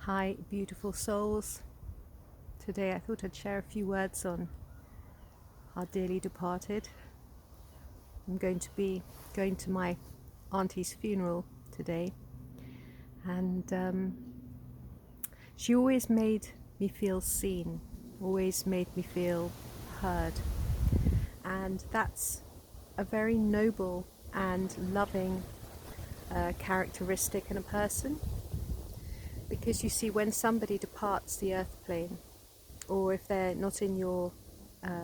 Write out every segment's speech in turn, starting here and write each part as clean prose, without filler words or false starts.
Hi, beautiful souls. Today I thought I'd share a few words on our dearly departed. I'm going to be going to my auntie's funeral today, and she always made me feel seen, always made me feel heard, and that's a very noble and loving characteristic in a person. Because you see, when somebody departs the earth plane, or if they're not in your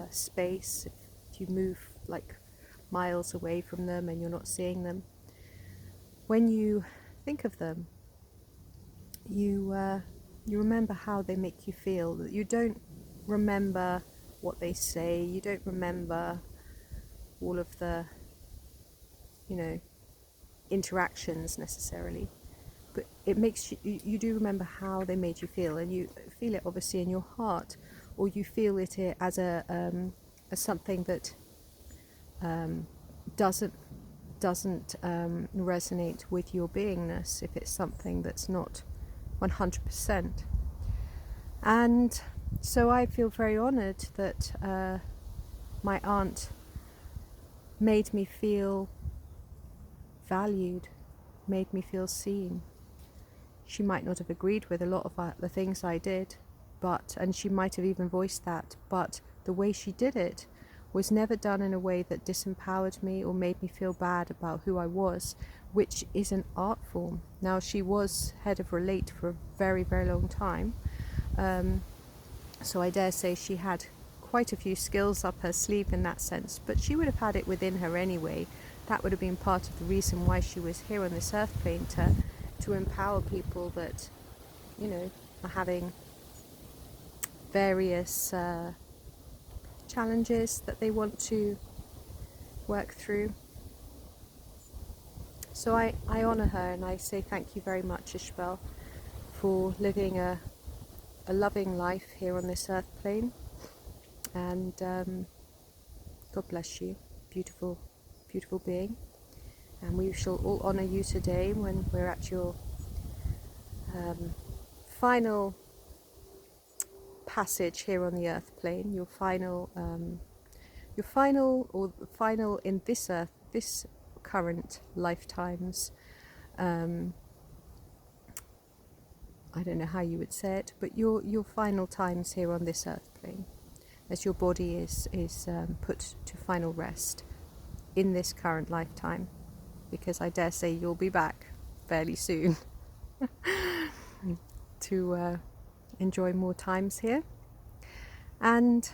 space, if you move like miles away from them and you're not seeing them, when you think of them, you remember how they make you feel. You don't remember what they say, you don't remember all of the, interactions necessarily, but it makes you do remember how they made you feel, and you feel it obviously in your heart, or you feel it as as something that doesn't resonate with your beingness, if it's something that's not 100%. And so I feel very honoured that my aunt made me feel valued, made me feel seen. She might not have agreed with a lot of the things I did, and she might have even voiced that, but the way she did it was never done in a way that disempowered me or made me feel bad about who I was, which is an art form. Now, she was head of Relate for a very, very long time, so I dare say she had quite a few skills up her sleeve in that sense, but she would have had it within her anyway. That would have been part of the reason why she was here on this earth plane, to empower people that, are having various challenges that they want to work through. So I honour her, and I say thank you very much, Ishbel, for living a loving life here on this earth plane, and God bless you, beautiful, beautiful being. And we shall all honour you today when we're at your final passage here on the earth plane, your final in this earth, this current lifetime's, I don't know how you would say it, but your final times here on this earth plane, as your body is put to final rest in this current lifetime, because I dare say you'll be back fairly soon to enjoy more times here. And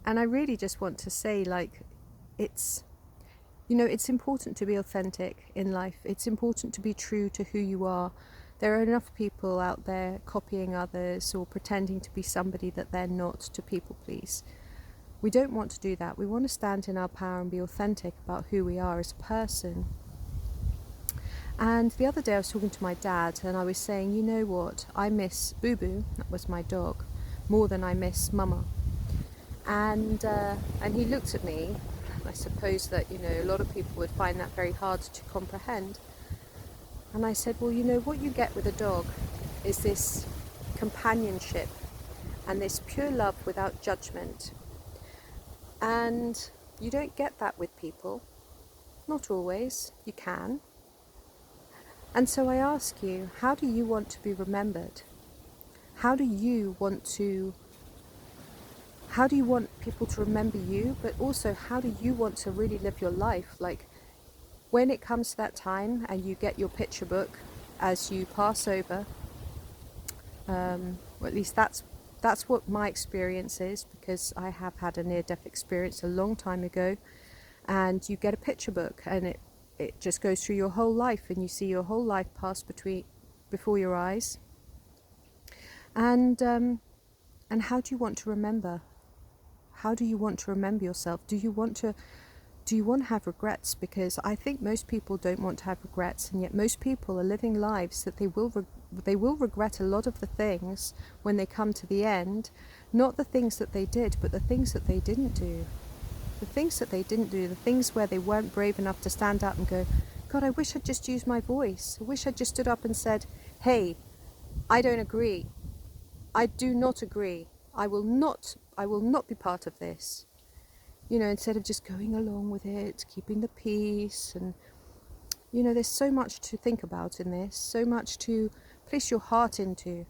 I really just want to say, like, it's important to be authentic in life. It's important to be true to who you are. There are enough people out there copying others or pretending to be somebody that they're not, to people please. We don't want to do that. We want to stand in our power and be authentic about who we are as a person. And the other day I was talking to my dad, and I was saying, you know what, I miss Boo Boo, that was my dog, more than I miss Mama. And he looked at me. I suppose that, a lot of people would find that very hard to comprehend. And I said, well, what you get with a dog is this companionship and this pure love without judgment. And you don't get that with people. Not always. You can. And so I ask you, how do you want to be remembered? How do you want people to remember you? But also, how do you want to really live your life? Like, when it comes to that time and you get your picture book as you pass over, or at least that's what my experience is, because I have had a near-death experience a long time ago, and you get a picture book and it just goes through your whole life, and you see your whole life pass before your eyes. And how do you want to remember? How do you want to remember yourself? Do you want to have regrets? Because I think most people don't want to have regrets, and yet most people are living lives that they will regret a lot of the things when they come to the end. Not the things that they did, but the things that they didn't do. The things that they didn't do, the things where they weren't brave enough to stand up and go, God, I wish I'd just used my voice. I wish I'd just stood up and said, hey, I don't agree. I do not agree. I will not be part of this. You know, instead of just going along with it, keeping the peace, and you know, there's so much to think about in this, so much to place your heart into.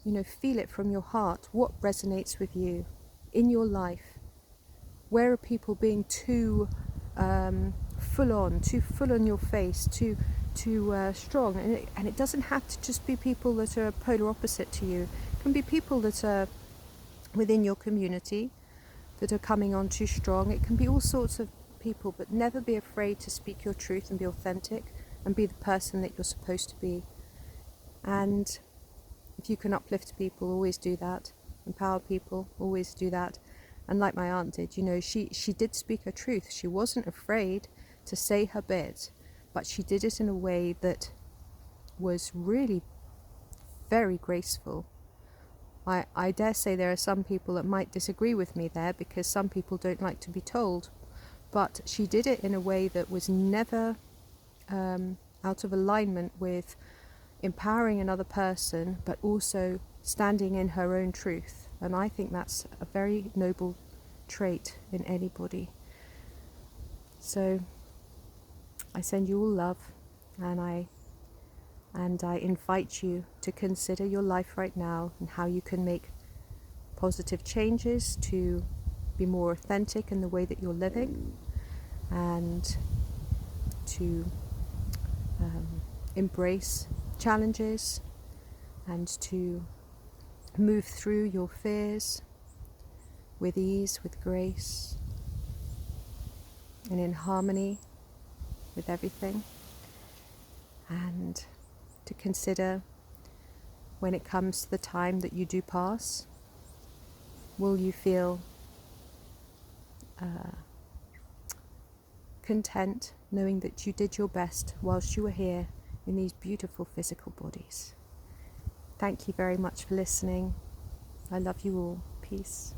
You know, feel it from your heart. What resonates with you in your life? Where are people being too full on your face, too strong? And it doesn't have to just be people that are polar opposite to you. It can be people that are within your community that are coming on too strong. It can be all sorts of people, but never be afraid to speak your truth and be authentic and be the person that you're supposed to be. And if you can uplift people, always do that. Empower people, always do that. And like my aunt did, you know, she did speak her truth. She wasn't afraid to say her bit, but she did it in a way that was really very graceful. I dare say there are some people that might disagree with me there, because some people don't like to be told, but she did it in a way that was never out of alignment with empowering another person, but also standing in her own truth. And I think that's a very noble trait in anybody. So I send you all love, and I invite you to consider your life right now and how you can make positive changes to be more authentic in the way that you're living, and to embrace challenges, and to move through your fears with ease, with grace, and in harmony with everything. And to consider, when it comes to the time that you do pass, will you feel content knowing that you did your best whilst you were here in these beautiful physical bodies? Thank you very much for listening. I love you all. Peace.